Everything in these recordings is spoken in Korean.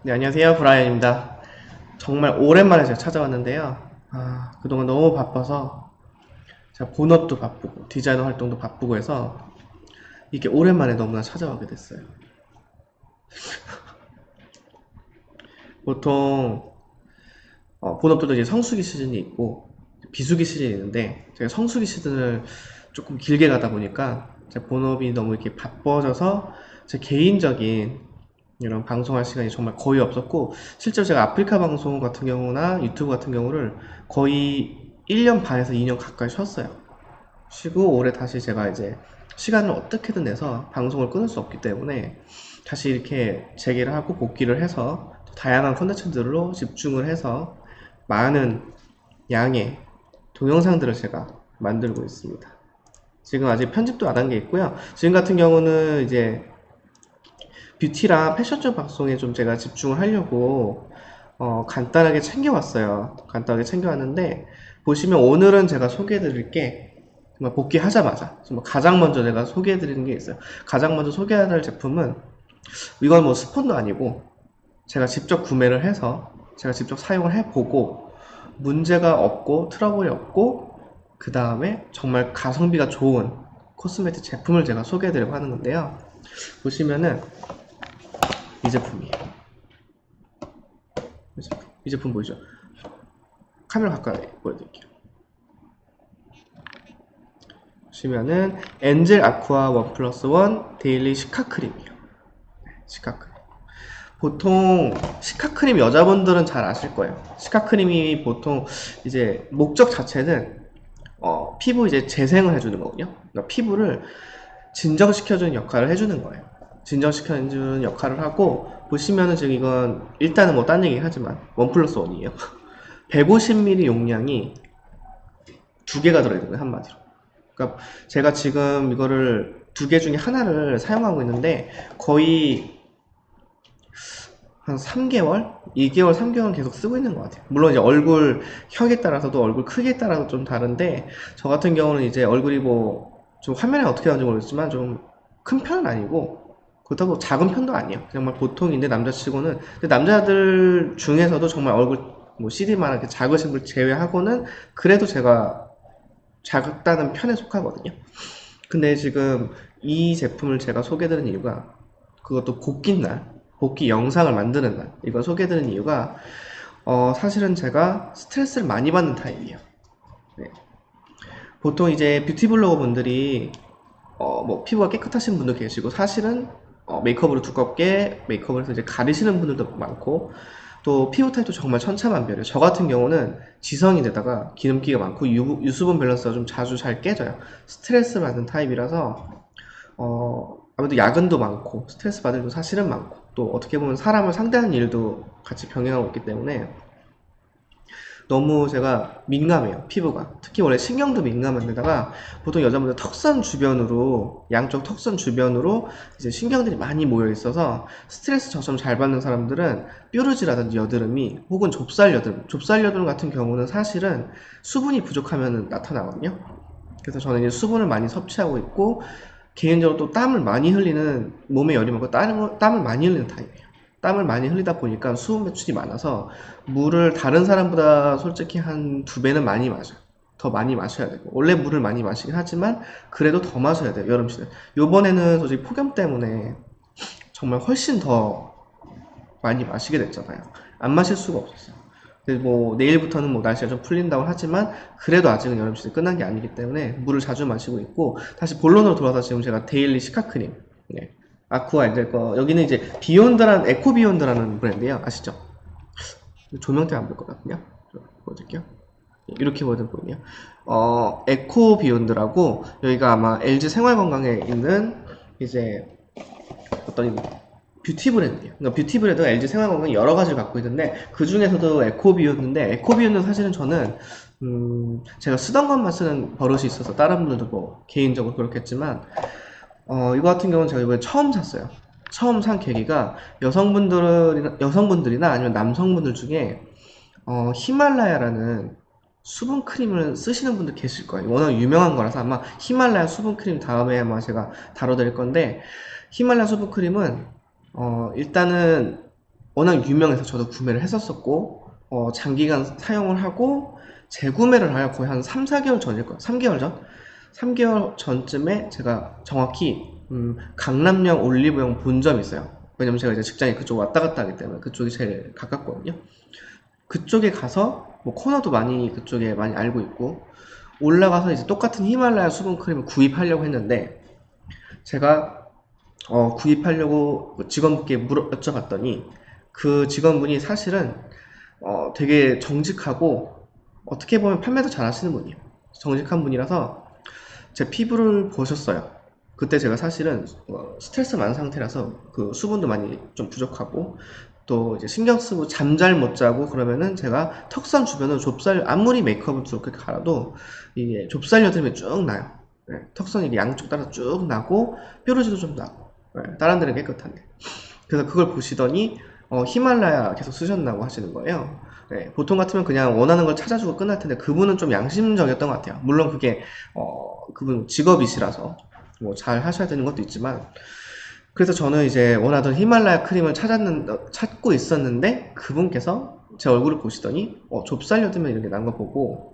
네, 안녕하세요. 브라이언입니다. 정말 오랜만에 제가 찾아왔는데요. 그동안 너무 바빠서 제가 본업도 바쁘고 디자이너 활동도 바쁘고 해서 이게 오랜만에 너무나 찾아오게 됐어요. 보통 본업들도 이제 성수기 시즌이 있고 비수기 시즌이 있는데 제가 성수기 시즌을 조금 길게 가다 보니까 제 본업이 너무 이렇게 바빠져서 제 개인적인 이런 방송할 시간이 정말 거의 없었고 실제로 제가 아프리카 방송 같은 경우나 유튜브 같은 경우를 거의 1년 반에서 2년 가까이 쉬었어요. 쉬고 올해 다시 제가 이제 시간을 어떻게든 내서 방송을 끊을 수 없기 때문에 다시 이렇게 재개를 하고 복귀를 해서 또 다양한 컨텐츠들로 집중을 해서 많은 양의 동영상들을 제가 만들고 있습니다. 지금 아직 편집도 안 한 게 있고요. 지금 같은 경우는 이제 뷰티랑 패션 쪽 방송에 좀 제가 집중을 하려고 간단하게 챙겨왔어요. 간단하게 챙겨왔는데 보시면 오늘은 제가 소개해드릴 게 정말 복귀하자마자 정말 가장 먼저 제가 소개해드리는 게 있어요. 가장 먼저 소개해야 할 제품은 이건 뭐 스폰도 아니고 제가 직접 구매를 해서 제가 직접 사용을 해보고 문제가 없고 트러블이 없고 그 다음에 정말 가성비가 좋은 코스메틱 제품을 제가 소개해드리려고 하는 건데요. 보시면은 이 제품이에요. 이 제품 보이죠? 카메라 가까이 보여드릴게요. 보시면은 엔젤 아쿠아 원 플러스 원 데일리 시카 크림이에요. 시카 크림. 보통 시카 크림 여자분들은 잘 아실 거예요. 시카 크림이 보통 이제 목적 자체는 피부 이제 재생을 해주는 거거든요. 그러니까 피부를 진정시켜주는 역할을 해주는 거예요. 진정시켜주는 역할을 하고 보시면은 지금 이건 일단은 뭐 딴 얘기 하지만 원 플러스 원이에요. 150ml 용량이 두 개가 들어있는 거예요, 한마디로. 그러니까 제가 지금 이거를 두 개 중에 하나를 사용하고 있는데 거의 한 3개월? 2개월, 3개월 계속 쓰고 있는 것 같아요. 물론 이제 얼굴 혁에 따라서도 얼굴 크기에 따라서 좀 다른데 저 같은 경우는 이제 얼굴이 뭐 좀 화면에 어떻게 나오는지 모르겠지만 좀 큰 편은 아니고 그렇다고 작은 편도 아니에요. 정말 보통인데 남자치고는 근데 남자들 중에서도 정말 얼굴 뭐 CD만 이렇게 작으신 분 제외하고는 그래도 제가 작다는 편에 속하거든요. 근데 지금 이 제품을 제가 소개드린 이유가 그것도 복귀 날, 복귀 영상을 만드는 날 이걸 소개드린 이유가 사실은 제가 스트레스를 많이 받는 타입이에요. 네. 보통 이제 뷰티 블로거 분들이 뭐 피부가 깨끗하신 분도 계시고 사실은 메이크업으로 두껍게 메이크업을 해서 이제 가리시는 분들도 많고 또 피부 타입도 정말 천차만별이에요. 저 같은 경우는 지성인데다가 기름기가 많고 유수분 밸런스가 좀 자주 잘 깨져요. 스트레스 받는 타입이라서 아무래도 야근도 많고 스트레스 받을 일도 사실은 많고 또 어떻게 보면 사람을 상대하는 일도 같이 병행하고 있기 때문에 너무 제가 민감해요, 피부가. 특히 원래 신경도 민감한데다가 보통 여자분들 턱선 주변으로, 양쪽 턱선 주변으로 이제 신경들이 많이 모여 있어서 스트레스 저점 잘 받는 사람들은 뾰루지라든지 여드름이 혹은 좁쌀 여드름 같은 경우는 사실은 수분이 부족하면 나타나거든요. 그래서 저는 이제 수분을 많이 섭취하고 있고 개인적으로 또 땀을 많이 흘리는 몸에 열이 많고 땀을 많이 흘리는 타입이에요. 땀을 많이 흘리다 보니까 수분 배출이 많아서 물을 다른 사람보다 솔직히 한 두 배는 많이 마셔요. 더 많이 마셔야 되고 원래 물을 많이 마시긴 하지만 그래도 더 마셔야 돼요. 여름 시즌. 요번에는 솔직히 폭염 때문에 정말 훨씬 더 많이 마시게 됐잖아요. 안 마실 수가 없었어요. 근데 뭐 내일부터는 뭐 날씨가 좀 풀린다고 하지만 그래도 아직은 여름 시즌 끝난 게 아니기 때문에 물을 자주 마시고 있고 다시 본론으로 돌아서 지금 제가 데일리 시카크림 네. 아쿠아 이제 여기는 이제 비욘드라는 에코 비욘드라는 브랜드예요. 아시죠? 조명 때문에 안 보일 것 같거든요. 보여드릴게요. 이렇게 보이거든요. 에코 비욘드라고 여기가 아마 LG 생활건강에 있는 이제 어떤 뷰티 브랜드예요. 그러니까 뷰티 브랜드가 LG 생활건강 여러 가지를 갖고 있는데 그 중에서도 에코비온인데 에코비온은 사실은 저는 제가 쓰던 것만 쓰는 버릇이 있어서 다른 분들도 뭐 개인적으로 그렇겠지만 이거 같은 경우는 제가 이번에 처음 샀어요. 처음 산 계기가 여성분들이나 아니면 남성분들 중에 히말라야라는 수분 크림을 쓰시는 분들 계실 거예요. 워낙 유명한 거라서 아마 히말라야 수분 크림 다음에 아마 제가 다뤄드릴 건데 히말라야 수분 크림은 일단은 워낙 유명해서 저도 구매를 했었었고, 장기간 사용을 하고, 재구매를 하여 거의 한 3, 4개월 전일 거예요. 3개월 전? 3개월 전쯤에 제가 정확히, 강남역 올리브영 본점이 있어요. 왜냐면 제가 이제 직장이 그쪽 왔다 갔다 하기 때문에 그쪽이 제일 가깝거든요. 그쪽에 가서, 뭐 코너도 많이 그쪽에 많이 알고 있고, 올라가서 이제 똑같은 히말라야 수분크림을 구입하려고 했는데, 제가 구입하려고 직원분께 여쭤봤더니 그 직원분이 사실은 되게 정직하고 어떻게 보면 판매도 잘 하시는 분이에요. 정직한 분이라서 제 피부를 보셨어요. 그때 제가 사실은 스트레스 많은 상태라서 그 수분도 많이 좀 부족하고 또 이제 신경 쓰고 잠 잘 못 자고 그러면은 제가 턱선 주변은 좁쌀 아무리 메이크업을 그렇게 갈아도 이게 좁쌀 여드름이 쭉 나요. 네, 턱선이 이게 양쪽 따라 쭉 나고 뾰루지도 좀 나고 네, 다른 데는 깨끗한데 그래서 그걸 보시더니 히말라야 계속 쓰셨나고 하시는 거예요. 네, 보통 같으면 그냥 원하는 걸 찾아주고 끝날 텐데 그분은 좀 양심적이었던 것 같아요. 물론 그게 그분 직업이시라서 뭐 잘 하셔야 되는 것도 있지만 그래서 저는 이제 원하던 히말라야 크림을 찾고 있었는데 그분께서 제 얼굴을 보시더니 좁쌀 여드름 이런 게 난 거 보고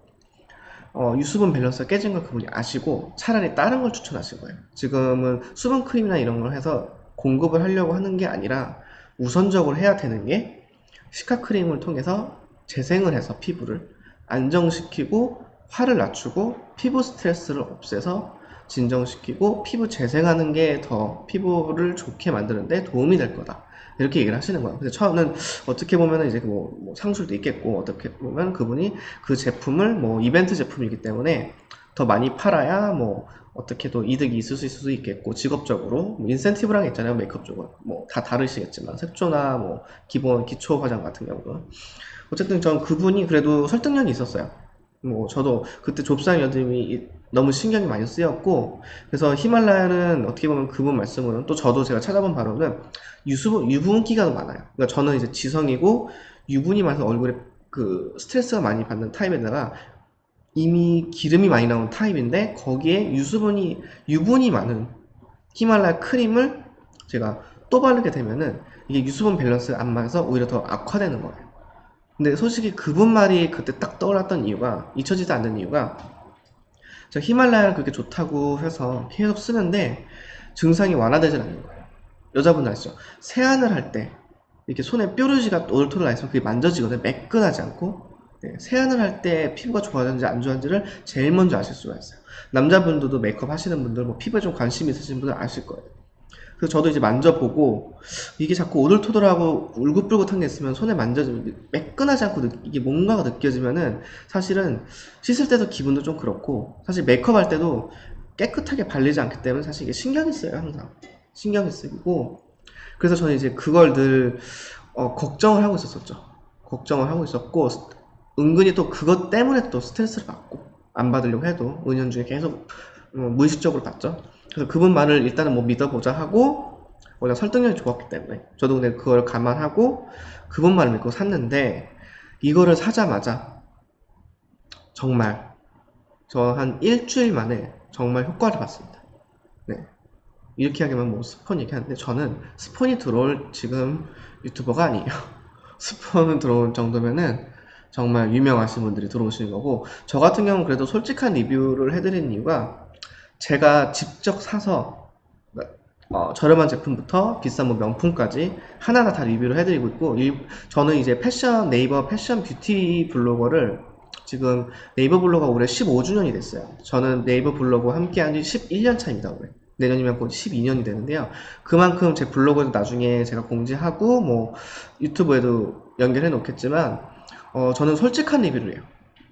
유수분 밸런스가 깨진 걸 그분이 아시고 차라리 다른 걸 추천하신 거예요. 지금은 수분 크림이나 이런 걸 해서 공급을 하려고 하는 게 아니라 우선적으로 해야 되는 게 시카 크림을 통해서 재생을 해서 피부를 안정시키고 화를 낮추고 피부 스트레스를 없애서 진정시키고 피부 재생하는 게 더 피부를 좋게 만드는데 도움이 될 거다. 이렇게 얘기를 하시는 거예요. 그래서 저는 어떻게 보면 이제 뭐 상술도 있겠고 어떻게 보면 그분이 그 제품을 뭐 이벤트 제품이기 때문에 더 많이 팔아야 뭐 어떻게도 이득이 있을 수도 있겠고 직업적으로 뭐 인센티브라는 게 있잖아요. 메이크업 쪽은 뭐 다 다르시겠지만 색조나 뭐 기본 기초 화장 같은 경우는 어쨌든 전 그분이 그래도 설득력이 있었어요. 뭐 저도 그때 좁쌀 여드름이 너무 신경이 많이 쓰였고 그래서 히말라야는 어떻게 보면 그분 말씀으로는 또 저도 제가 찾아본 바로는 유분기가 많아요. 그러니까 저는 이제 지성이고 유분이 많아서 얼굴에 그 스트레스가 많이 받는 타입에다가 이미 기름이 많이 나오는 타입인데 거기에 유분이 많은 히말라야 크림을 제가 또 바르게 되면은 이게 유수분 밸런스가 안 맞아서 오히려 더 악화되는 거예요. 근데 솔직히 그분 말이 그때 딱 떠올랐던 이유가 잊혀지지 않는 이유가 제가 히말라야를 그렇게 좋다고 해서 계속 쓰는데 증상이 완화되질 않는 거예요. 여자분들 아시죠? 세안을 할 때 이렇게 손에 뾰루지가 오돌토돌 나 있으면 그게 만져지거든요. 매끈하지 않고 네, 세안을 할 때 피부가 좋아졌는지 안 좋아졌는지를 제일 먼저 아실 수가 있어요. 남자분들도 메이크업 하시는 분들 뭐 피부에 좀 관심이 있으신 분들 아실 거예요. 그래서 저도 이제 만져보고 이게 자꾸 오돌토돌하고 울긋불긋한 게 있으면 손에 만져지면 매끈하지 않고 이게 뭔가가 느껴지면은 사실은 씻을 때도 기분도 좀 그렇고 사실 메이크업 할 때도 깨끗하게 발리지 않기 때문에 사실 이게 신경이 쓰여요. 항상 신경이 쓰이고 그래서 저는 이제 그걸 늘 걱정을 하고 있었었죠. 걱정을 하고 있었고 은근히 또 그것 때문에 또 스트레스를 받고 안 받으려고 해도 은연중에 계속 무의식적으로 받죠. 그래서 그분 말을 일단은 뭐 믿어보자 하고 워낙 설득력이 좋았기 때문에 저도 근데 그걸 감안하고 그분 말을 믿고 샀는데 이거를 사자마자 정말 저 한 일주일 만에 정말 효과를 봤습니다. 네. 이렇게 하기만 뭐 스폰 얘기하는데 저는 스폰이 들어올 지금 유튜버가 아니에요. 스폰은 들어올 정도면은 정말 유명하신 분들이 들어오시는 거고 저 같은 경우는 그래도 솔직한 리뷰를 해드리는 이유가 제가 직접 사서 저렴한 제품부터 비싼 뭐 명품까지 하나하나 다 리뷰를 해드리고 있고 저는 이제 네이버 패션 뷰티 블로거를 지금 네이버 블로거가 올해 15주년이 됐어요. 저는 네이버 블로거 함께 한 지 11년 차입니다. 올해. 내년이면 곧 12년이 되는데요. 그만큼 제 블로그도 나중에 제가 공지하고 뭐 유튜브에도 연결해 놓겠지만 저는 솔직한 리뷰를 해요.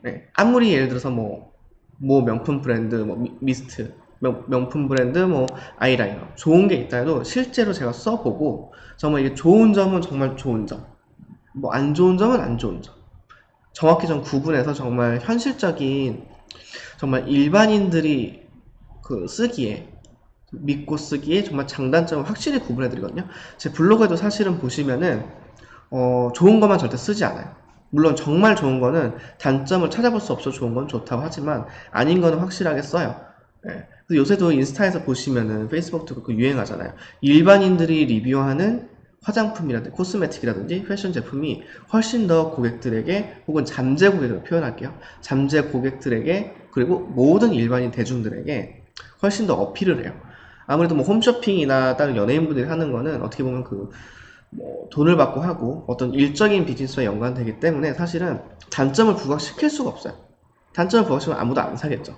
네. 아무리 예를 들어서 뭐 명품 브랜드, 뭐 미스트, 명품 브랜드, 뭐 아이라이너 좋은 게 있다 해도 실제로 제가 써보고 정말 이게 좋은 점은 정말 좋은 점, 뭐 안 좋은 점은 안 좋은 점 정확히 좀 구분해서 정말 현실적인 정말 일반인들이 그 쓰기에 믿고 쓰기에 정말 장단점을 확실히 구분해 드리거든요. 제 블로그에도 사실은 보시면은 좋은 것만 절대 쓰지 않아요. 물론 정말 좋은 거는 단점을 찾아볼 수 없어 좋은 건 좋다고 하지만 아닌 거는 확실하게 써요. 네. 그래서 요새도 인스타에서 보시면은 페이스북도 그렇고 유행하잖아요. 일반인들이 리뷰하는 화장품이라든지 코스메틱이라든지 패션 제품이 훨씬 더 고객들에게 혹은 잠재 고객을 표현할게요. 잠재 고객들에게 그리고 모든 일반인 대중들에게 훨씬 더 어필을 해요. 아무래도 뭐 홈쇼핑이나 다른 연예인분들이 하는 거는 어떻게 보면 뭐 돈을 받고 하고 어떤 일적인 비즈니스와 연관되기 때문에 사실은 단점을 부각시킬 수가 없어요. 단점을 부각시키면 아무도 안 사겠죠.